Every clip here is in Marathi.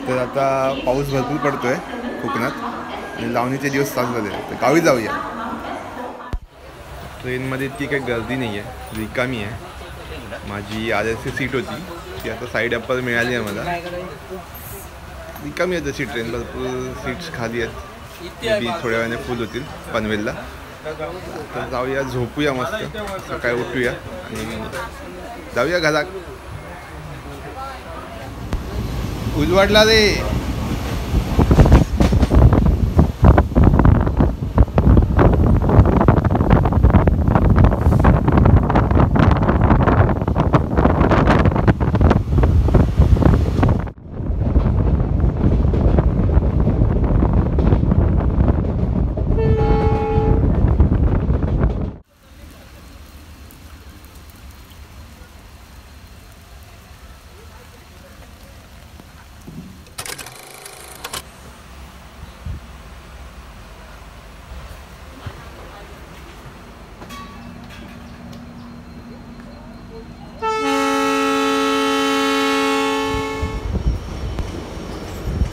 तर आता पाऊस भरपूर पडतोय कोकणात आणि लावणीचे दिवस चालू झाले, तर गावी जाऊया. ट्रेनमध्ये इतकी काही गर्दी नाही आहे, रिकामी आहे. माझी RSC सीट होती ती आता साईड अप्पर मिळाली आहे मला. रिकामी आहे तशी ट्रेन, भरपूर सीट्स खाली आहेत. ती थोड्या वेळाने फुल होतील पनवेलला. तर जाऊया, झोपूया मस्त, सकाळी उठूया आणि जाऊया घरात. उजवाडला रे.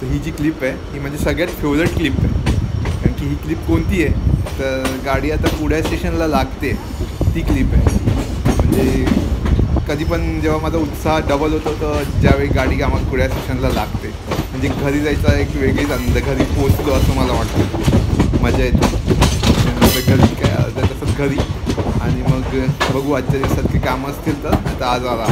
ही जी क्लिप आहे ही माझी सगळ्यात फेवरेट क्लिप आहे. कारण की ही क्लिप कोणती आहे तर गाडी आता कुड्या स्टेशनला लागते ती क्लिप आहे. म्हणजे कधी पण जेव्हा माझा उत्साह डबल होतो तर ज्यावेळी गाडी आम्हाला कुड्या स्टेशनला लागते, म्हणजे घरी जायचा एक वेगळीच आनंद. घरी पोचलो असं मला वाटतं, मजा येते घरी काय तसंच घरी. आणि मग बघू आजच्या दिवसात काही कामं असतील तर, आता आज आला.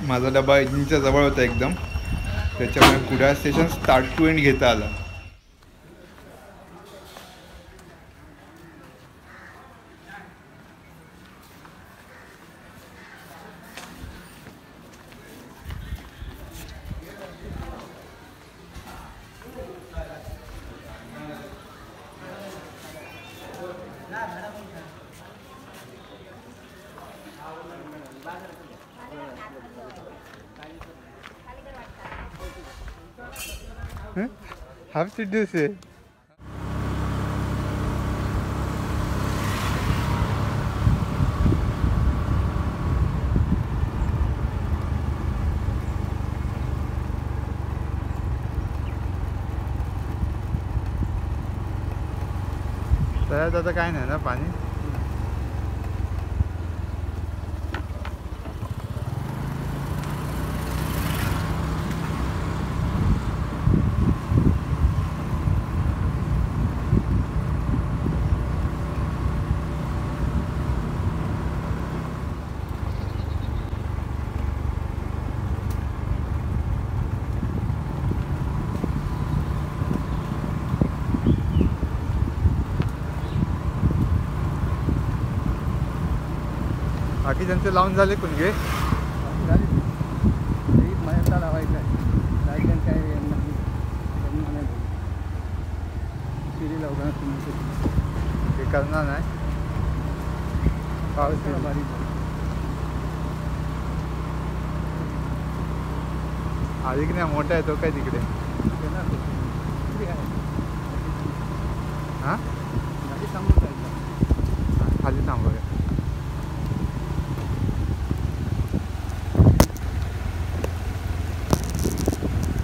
माझा डबा इंजिनच्या जवळ होता एकदम, त्याच्यामुळे Kudal station start to end घेता आला. How to do this? तळ्यात आता काय नाही ना पाणी. बाकी त्यांचे लावून झाले कुणगे महिन्याला लावायचं आहे. लाईट काय शिरी लावणार तुम्ही ते करणार नाही. पाऊस अधिक नाही मोठा आहे तो काय तिकडे ते ना ते. किती आहे? हां गाडी समोर जायचं. खाली थांबूया.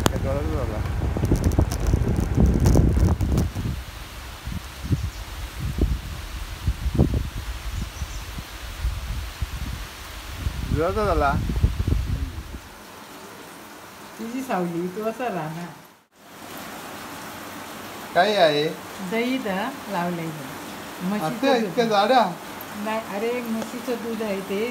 काय गरज झाला जुळाचा झाला. तुझी सावली तू असं राहणार. काय आहे दही दा लावलंय आता इतक्या म्हशीचं दूध. जाड्या नाही अरे म्हशीचं दूध आहे ते.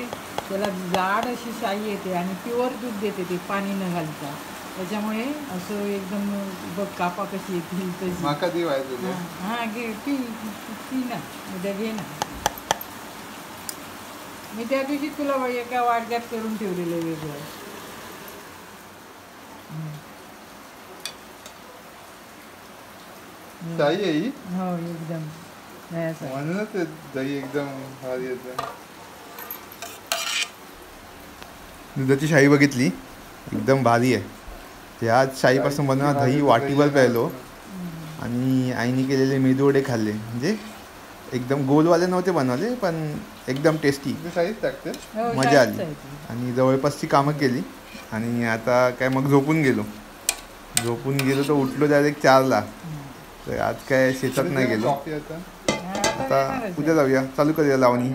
त्याला जाड अशी शाई येते आणि प्युअर दूध देते ते पाणी न घालता. त्याच्यामुळे असं एकदम बघ कापा कशी येतील तशी. माका ती व्हायचं हां घे पी पी ना उद्या घे ना. मी त्या दिवशी तुला एका वाडग्यात करून ठेवलेलं आहे वेगळं. शाही आहे ही हो एकदम नाही असं. म्हणूनच ते दही एकदम भारी येतं. दुधाची शाही बघितली एकदम भारी आहे. ते आज शाहीपासून बनवा दही वाटीवर प्यायलो आणि आईने केलेले मेदूवडे खाल्ले. म्हणजे एकदम गोलवाले नव्हते बनवले पण एकदम टेस्टी शाहीच टाकते. हो, मजा शाहीच आली आहे ती. आणि जवळपासची कामं केली आणि आता काय मग झोपून गेलो तर उठलो डायरेक्ट 4ला. तर आज काय शेतात नाही गेलो. आता आता येणारच आहे. उद्या जाऊया चालू करूया लावणी.